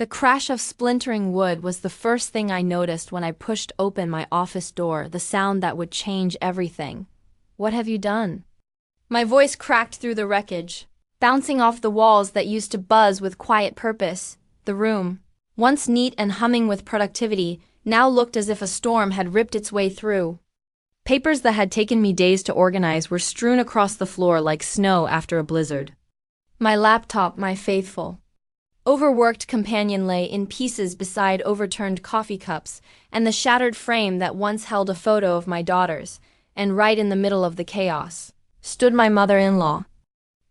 The crash of splintering wood was the first thing I noticed when I pushed open my office door, the sound that would change everything. "What have you done?" My voice cracked through the wreckage, bouncing off the walls that used to buzz with quiet purpose. The room, once neat and humming with productivity, now looked as if a storm had ripped its way through. Papers that had taken me days to organize were strewn across the floor like snow after a blizzard. My laptop, my faithful, overworked companion, lay in pieces beside overturned coffee cups and the shattered frame that once held a photo of my daughters, and right in the middle of the chaos stood my mother-in-law.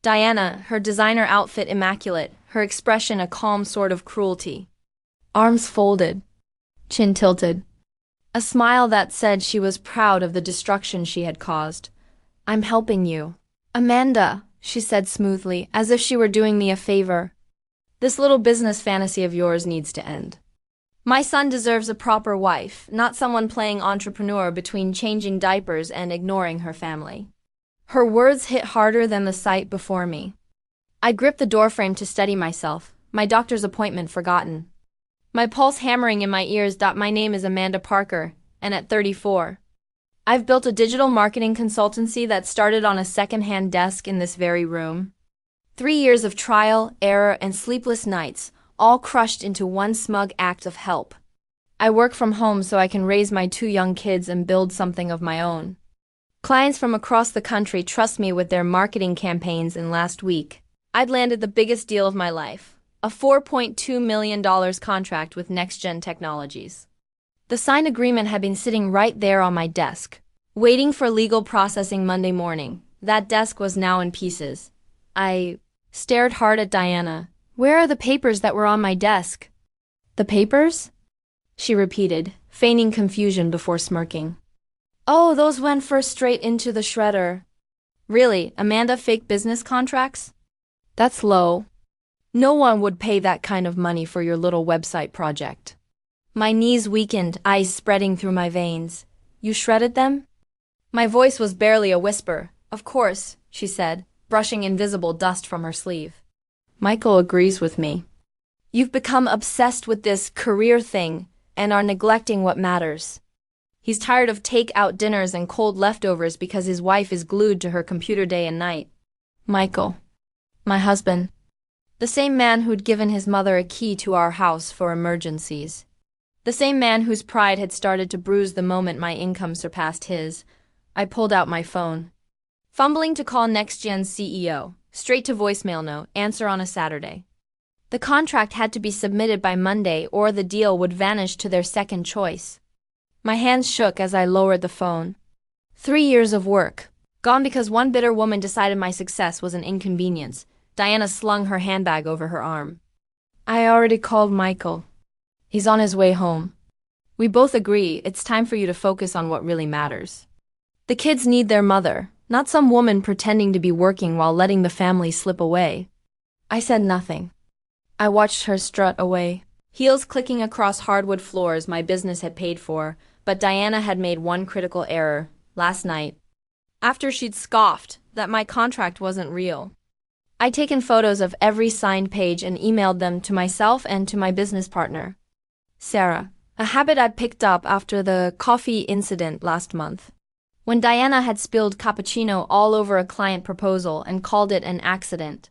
Diana, her designer outfit immaculate, her expression a calm sort of cruelty. Arms folded, chin tilted. A smile that said she was proud of the destruction she had caused. "I'm helping you, Amanda," she said smoothly, as if she were doing me a favor. "This little business fantasy of yours needs to end. My son deserves a proper wife, not someone playing entrepreneur between changing diapers and ignoring her family." Her words hit harder than the sight before me. I gripped the doorframe to steady myself, my doctor's appointment forgotten. My pulse hammering in my ears. "My name is Amanda Parker, and at 34, I've built a digital marketing consultancy that started on a second-hand desk in this very room. 3 years of trial, error, and sleepless nights, all crushed into one smug act of help. I work from home so I can raise my 2 young kids and build something of my own. Clients from across the country trust me with their marketing campaigns, and last week, I'd landed the biggest deal of my life, a $4.2 million contract with NextGen Technologies. The signed agreement had been sitting right there on my desk, waiting for legal processing Monday morning. That desk was now in pieces. I stared hard at Diana. "Where are the papers that were on my desk?" "The papers?" she repeated, feigning confusion before smirking. "Oh, those went first straight into the shredder." "Really, Amanda, fake business contracts? That's low. No one would pay that kind of money for your little website project." My knees weakened, ice spreading through my veins. "You shredded them?" My voice was barely a whisper. "Of course," she said, brushing invisible dust from her sleeve. "Michael agrees with me. You've become obsessed with this career thing and are neglecting what matters. He's tired of take-out dinners and cold leftovers because his wife is glued to her computer day and night." Michael. My husband. The same man who'd given his mother a key to our house for emergencies. The same man whose pride had started to bruise the moment my income surpassed his. I pulled out my phone, fumbling to call NextGen's CEO. Straight to voicemail. "No answer on a Saturday." The contract had to be submitted by Monday or the deal would vanish to their second choice. My hands shook as I lowered the phone. 3 years of work, gone because one bitter woman decided my success was an inconvenience. Diana slung her handbag over her arm. "I already called Michael. He's on his way home. We both agree it's time for you to focus on what really matters. The kids need their mother, not some woman pretending to be working while letting the family slip away." I said nothing. I watched her strut away, heels clicking across hardwood floors my business had paid for, but Diana had made one critical error, last night, after she'd scoffed that my contract wasn't real. I'd taken photos of every signed page and emailed them to myself and to my business partner, Sarah, a habit I'd picked up after the coffee incident last month, when Diana had spilled cappuccino all over a client proposal and called it an accident.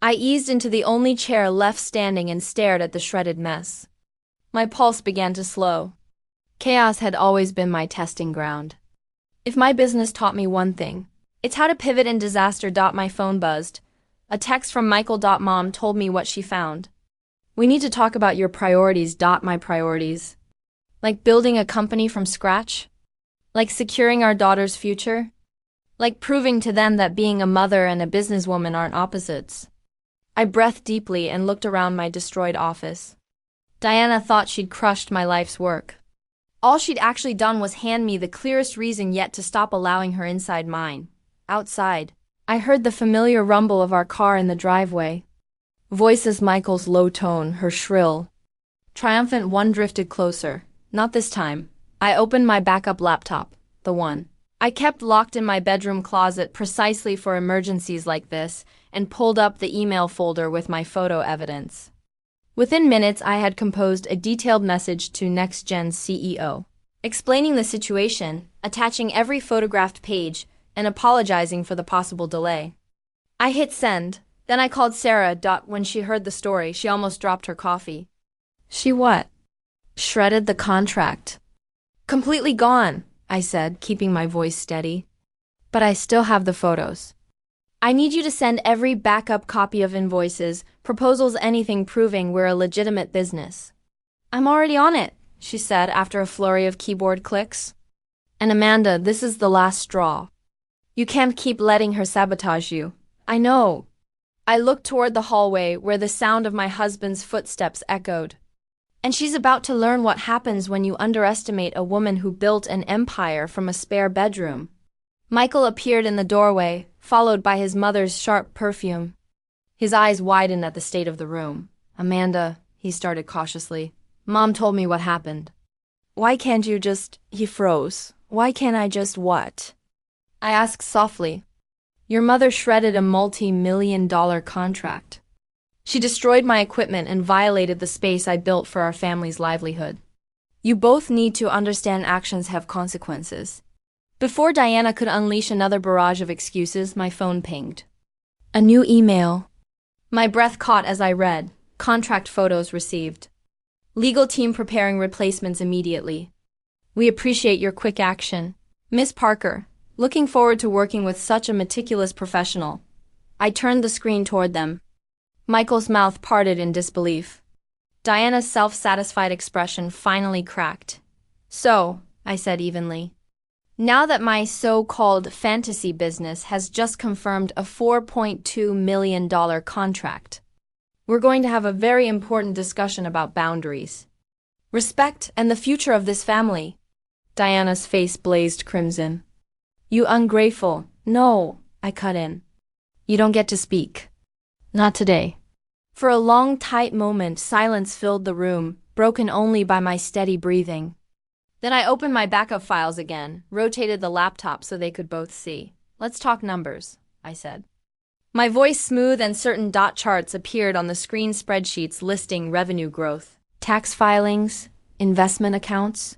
I eased into the only chair left standing and stared at the shredded mess. My pulse began to slow. Chaos had always been my testing ground. If my business taught me one thing, it's how to pivot in disaster. My phone buzzed. A text from Michael. Mom told me what she found. "We need to talk about your priorities. My priorities. Like building a company from scratch? Like securing our daughter's future? Like proving to them that being a mother and a businesswoman aren't opposites?" I breathed deeply and looked around my destroyed office. Diana thought she'd crushed my life's work. All she'd actually done was hand me the clearest reason yet to stop allowing her inside mine. Outside, I heard the familiar rumble of our car in the driveway. Voices, Michael's low tone, her shrill, triumphant one drifted closer. Not this time. I opened my backup laptop, the one I kept locked in my bedroom closet precisely for emergencies like this, and pulled up the email folder with my photo evidence. Within minutes, I had composed a detailed message to NextGen's CEO, explaining the situation, attaching every photographed page, and apologizing for the possible delay. I hit send, then I called Sarah. When she heard the story, she almost dropped her coffee. She what? Shredded the contract. Completely gone, I said, keeping my voice steady. But I still have the photos. I need you to send every backup copy of invoices, proposals, anything proving we're a legitimate business. I'm already on it, she said after a flurry of keyboard clicks. And Amanda, this is the last straw. You can't keep letting her sabotage you. I know. I looked toward the hallway where the sound of my husband's footsteps echoed. And she's about to learn what happens when you underestimate a woman who built an empire from a spare bedroom. Michael appeared in the doorway, followed by his mother's sharp perfume. His eyes widened at the state of the room. Amanda, he started cautiously. Mom told me what happened. Why can't you just... He froze. Why can't I just what? I asked softly. Your mother shredded a multi-million-dollar contract. She destroyed my equipment and violated the space I built for our family's livelihood. You both need to understand actions have consequences. Before Diana could unleash another barrage of excuses, my phone pinged. A new email. My breath caught as I read. Contract photos received. Legal team preparing replacements immediately. We appreciate your quick action. Miss Parker, looking forward to working with such a meticulous professional. I turned the screen toward them. Michael's mouth parted in disbelief. Diana's self-satisfied expression finally cracked. So, I said evenly. Now that my so-called fantasy business has just confirmed a $4.2 million contract, we're going to have a very important discussion about boundaries. Respect and the future of this family. Diana's face blazed crimson. You ungrateful. No, I cut in. You don't get to speak. Not today. For a long, tight moment, silence filled the room, broken only by my steady breathing. Then I opened my backup files again, rotated the laptop so they could both see. Let's talk numbers, I said. My voice smooth and certain dot charts appeared on the screen spreadsheets listing revenue growth, tax filings, investment accounts.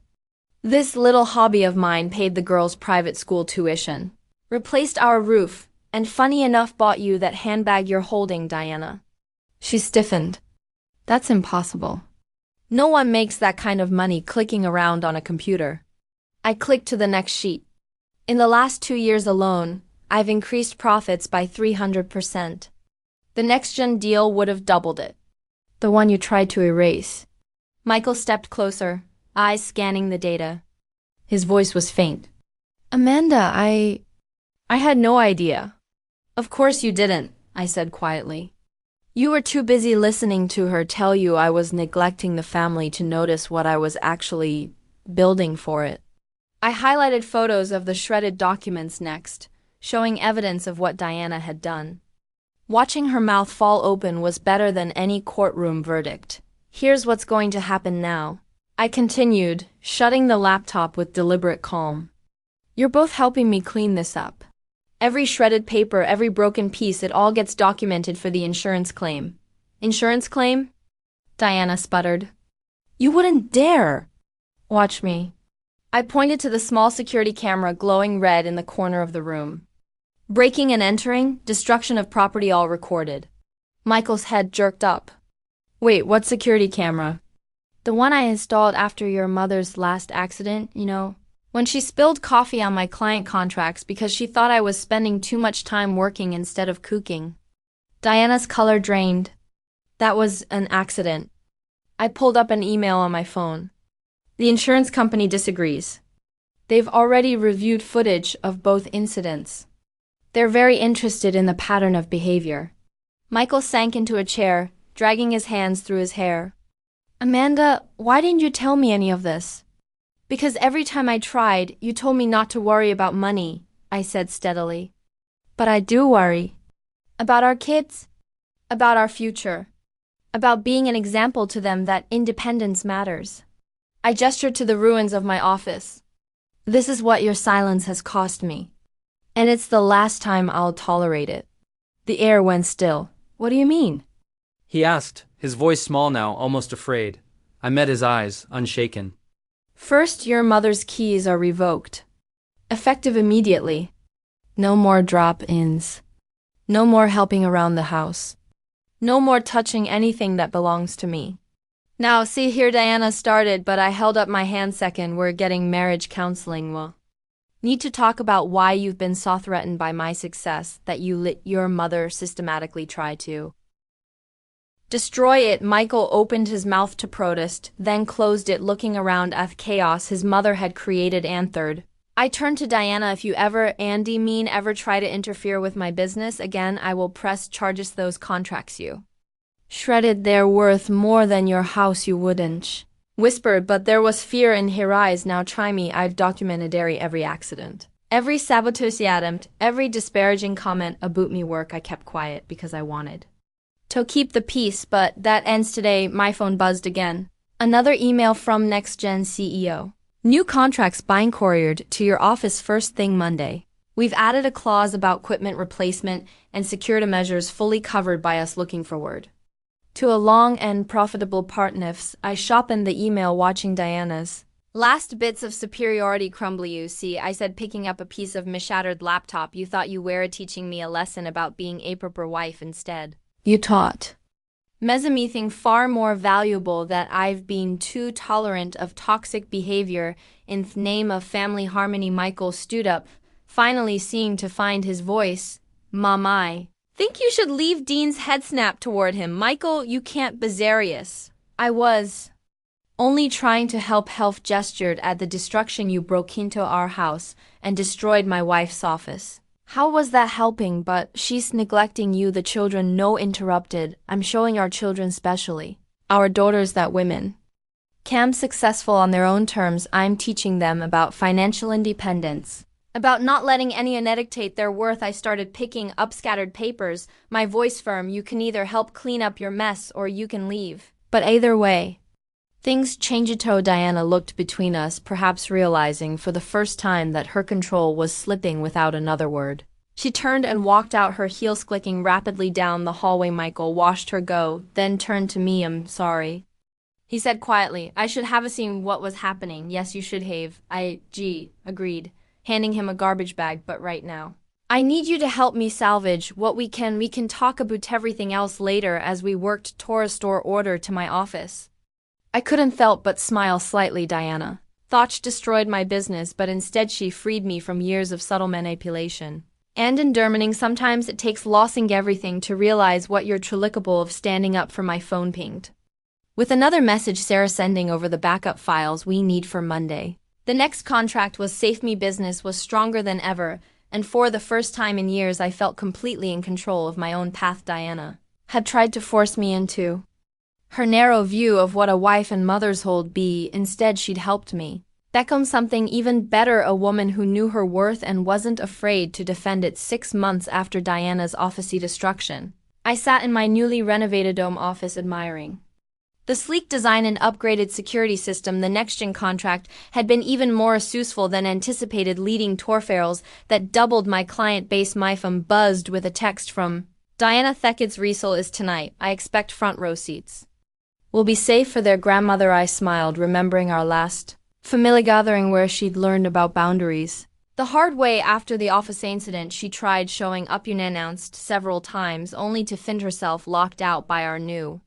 This little hobby of mine paid the girls' private school tuition, replaced our roof, and funny enough bought you that handbag you're holding, Diana. She stiffened. That's impossible. No one makes that kind of money clicking around on a computer. I clicked to the next sheet. In the last 2 years alone, I've increased profits by 300%. The NextGen deal would have doubled it. The one you tried to erase. Michael stepped closer, eyes scanning the data. His voice was faint. Amanda, I had no idea. Of course you didn't, I said quietly. You were too busy listening to her tell you I was neglecting the family to notice what I was actually building for it. I highlighted photos of the shredded documents next, showing evidence of what Diana had done. Watching her mouth fall open was better than any courtroom verdict. Here's what's going to happen now. I continued, shutting the laptop with deliberate calm. You're both helping me clean this up. Every shredded paper, every broken piece, it all gets documented for the insurance claim. Insurance claim? Diana sputtered. You wouldn't dare. Watch me. I pointed to the small security camera glowing red in the corner of the room. Breaking and entering, destruction of property all recorded. Michael's head jerked up. Wait, what security camera? The one I installed after your mother's last accident, you know, when she spilled coffee on my client contracts because she thought I was spending too much time working instead of cooking. Diana's color drained. That was an accident. I pulled up an email on my phone. The insurance company disagrees. They've already reviewed footage of both incidents. They're very interested in the pattern of behavior. Michael sank into a chair, dragging his hands through his hair. Amanda, why didn't you tell me any of this? Because every time I tried, you told me not to worry about money, I said steadily. But I do worry. About our kids? About our future. About being an example to them that independence matters. I gestured to the ruins of my office. This is what your silence has cost me. And it's the last time I'll tolerate it. The air went still. What do you mean? He asked, his voice small now, almost afraid. I met his eyes, unshaken. First, your mother's keys are revoked. Effective immediately. No more drop-ins. No more helping around the house. No more touching anything that belongs to me. Now, see here, Diana started, but I held up my hand second. We're getting marriage counseling. Well, need to talk about why you've been so threatened by my success that you let your mother systematically try to destroy it. Michael opened his mouth to protest, then closed it, looking around at chaos his mother had created. And third, I turned to Diana. If you ever, ever try to interfere with my business again, I will press charges. Those contracts you shredded, they're worth more than your house. You wouldn't whispered, but there was fear in her eyes. Now try me. I've documented every accident, every sabotage attempt, every disparaging comment about me work. I kept quiet because I wanted to keep the peace, but that ends today. My phone buzzed again. Another email from Next Gen CEO. New contracts being couriered to your office first thing Monday. We've added a clause about equipment replacement and security measures fully covered by us. Looking forward to a long and profitable partnership. I sharpened the email, watching Diana's last bits of superiority crumble. You see, I said, picking up a piece of my shattered laptop. You thought you were teaching me a lesson about being a proper wife. Instead, you taught me something far more valuable, that I've been too tolerant of toxic behavior in the name of family harmony. Michael stood up, finally seeming to find his voice. Mom, I think you should leave. Dean's head snapped toward him. Michael, you can't be serious. I was only trying to help. Health gestured at the destruction. You broke into our house and destroyed my wife's office. How was that helping? But she's neglecting you, the children. No, interrupted. I'm showing our children, especially our daughters, that women can be successful on their own terms. I'm teaching them about financial independence, about not letting anyone dictate their worth. I started picking up scattered papers, my voice firm. You can either help clean up your mess or you can leave. But either way, things changed. Diana looked between us, perhaps realizing for the first time that her control was slipping. Without another word, she turned and walked out, her heels clicking rapidly down the hallway. Michael watched her go, then turned to me. I'm sorry, he said quietly. I should have seen what was happening. Yes, you should have. Agreed, handing him a garbage bag. But right now, I need you to help me salvage what we can. We can talk about everything else later. As we worked toward a store order to my office, I couldn't help but smile slightly. Diana thought she destroyed my business, but instead she freed me from years of subtle manipulation and endearment. Sometimes it takes losing everything to realize what you're truly capable of. Standing up for my phone pinged with another message. Sarah sending over the backup files we need for Monday. The next contract was safe. Me business was stronger than ever, and for the first time in years I felt completely in control of my own path. Diana had tried to force me into her narrow view of what a wife and mother's hold be. Instead, she'd helped me become something even better, a woman who knew her worth and wasn't afraid to defend it. 6 months after Diana's officey destruction, I sat in my newly renovated home office, admiring the sleek design and upgraded security system. The next-gen contract had been even more useful than anticipated, leading to referrals that doubled my client base. My phone buzzed with a text from Diana. Thecked's resale is tonight. I expect front row seats. Will be safe for their grandmother. I smiled, remembering our last family gathering where she'd learned about boundaries the hard way. After the office incident, she tried showing up unannounced several times, only to find herself locked out by our new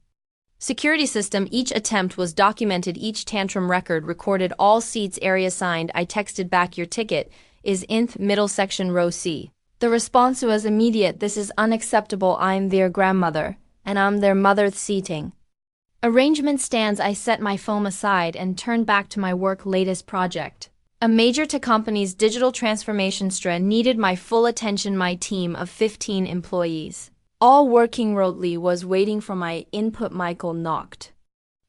security system. Each attempt was documented, each tantrum record recorded, all seats area signed. I texted back, your ticket is in middle section row C. The response was immediate. This is unacceptable. I'm their grandmother, and I'm their mother's seating arrangement stands. I set my phone aside and turned back to my work. Latest project, a major to company's digital transformation strand, needed my full attention. My team of 15 employees, all working remotely, was waiting for my input. Michael knocked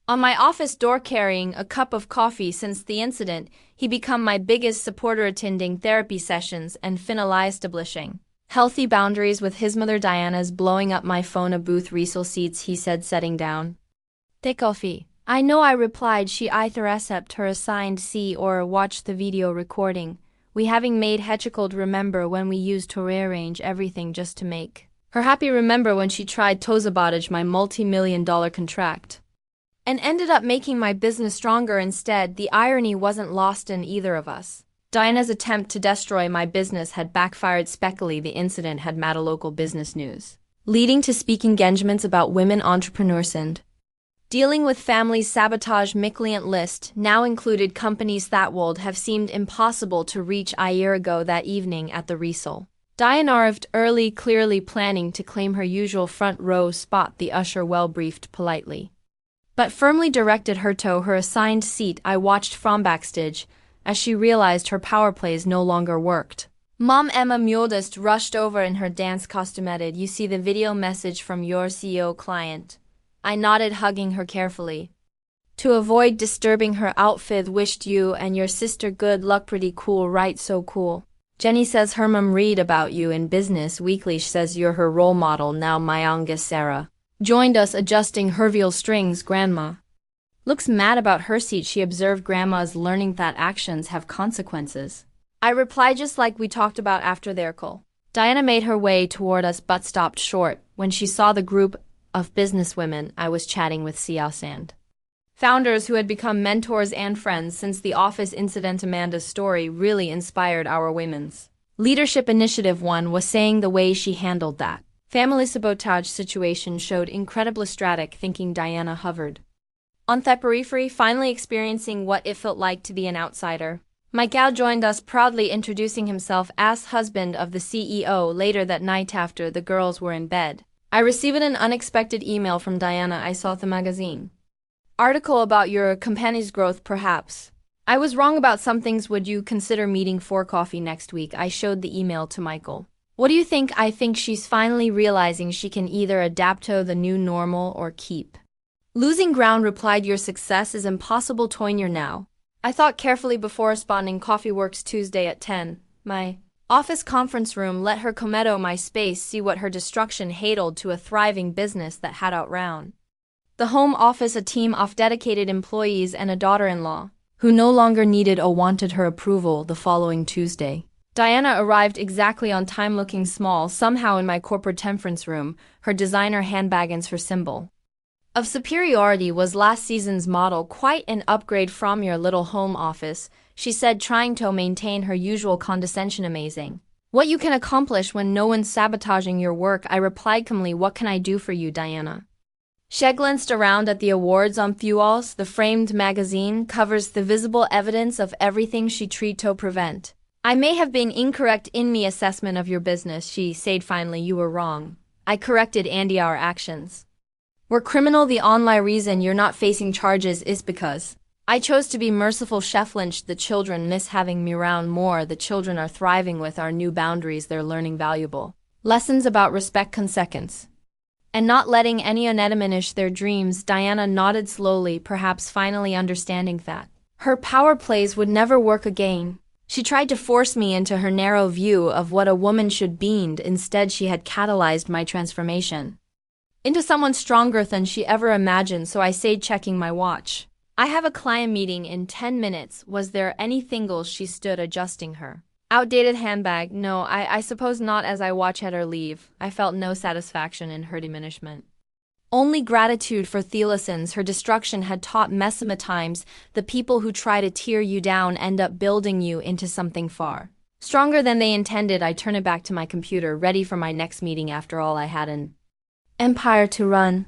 on my office door carrying a cup of coffee. Since the incident, he become my biggest supporter, attending therapy sessions and finally establishing healthy boundaries with his mother. Diana's blowing up my phone. A booth resale seats, he said, setting down the coffee. I know, I replied. She either accept her assigned seat or watch the video recording. We having made Hetchickled remember when we used to rearrange everything just to make Her happy remember when she tried to sabotage my multi-million-dollar contract and ended up making my business stronger instead. The irony wasn't lost in either of us. Diana's attempt to destroy my business had backfired. Speckily, the incident had made local business news, leading to speaking engagements about women entrepreneurs and dealing with families. Sabotage my client list now included companies that would have seemed impossible to reach a year ago. That evening at the resale, Diana arrived early, clearly planning to claim her usual front row spot. The usher well briefed politely, but firmly directed her to her assigned seat. I watched from backstage as she realized her power plays no longer worked. Mom Emma Muldist rushed over in her dance costume. "You see the video message from your CEO client?" I nodded, hugging her carefully. "To avoid disturbing her outfit, wished you and your sister good luck." "Pretty cool, right? So cool. Jenny says her mom read about you in Business Weekly. She says you're her role model now." My youngest Sarah joined us, adjusting her veil strings. "Grandma looks mad about her seat," she observed. "Grandma's learning that actions have consequences," I replied, just like we talked about after their call. Diana made her way toward us but stopped short when she saw the group of businesswomen I was chatting with. CEOs and founders who had become mentors and friends since the office incident. Amanda's story really inspired our women's leadership initiative. One was saying the way she handled that family sabotage situation showed incredible strategic thinking. Diana hovered on the periphery, finally experiencing what it felt like to be an outsider. Michael joined us, proudly introducing himself as husband of the CEO. Later that night, after the girls were in bed, I received an unexpected email from Diana. "I saw the magazine article about your company's growth. Perhaps I was wrong about some things. Would you consider meeting for coffee next week?" I showed the email to Michael. "What do you think?" "I think she's finally realizing she can either adapt to the new normal or keep losing ground," replied. "Your success is impossible to ignore now." I thought carefully before responding. "Coffee works Tuesday at 10. My office conference room. Let her commit my space, see what her destruction hated to a thriving business that had outrun the home office, a team of dedicated employees, and a daughter-in-law who no longer needed or wanted her approval." The following Tuesday, Diana arrived exactly on time, looking small somehow in my corporate conference room. Her designer handbag and her symbol of superiority was last season's model. "Quite an upgrade from your little home office," she said, trying to maintain her usual condescension. "Amazing what you can accomplish when no one's sabotaging your work," I replied calmly. "What can I do for you, Diana?" She glanced around at the awards on walls. The framed magazine covers the visible evidence of everything she tried to prevent. "I may have been incorrect in me assessment of your business," she said finally. "You were wrong," I corrected. "Andy, our actions were criminal. The only reason you're not facing charges is because I chose to be merciful." Chef lynched. "The children miss having me around more. The children are thriving with our new boundaries. They're learning valuable lessons about respect, consequence, and not letting anyone diminish their dreams." Diana nodded slowly, perhaps finally understanding that her power plays would never work again. She tried to force me into her narrow view of what a woman should be. Instead, she had catalyzed my transformation into someone stronger than she ever imagined. So I said, checking my watch, "I have a client meeting in 10 minutes. Was there anything else?" She stood, adjusting her outdated handbag. "No, I suppose not." As I watched her leave, I felt no satisfaction in her diminishment, only gratitude for the lessons her destruction had taught me. Sometimes the people who try to tear you down end up building you into something far stronger than they intended. I turned back to my computer, ready for my next meeting. After all, I had an empire to run.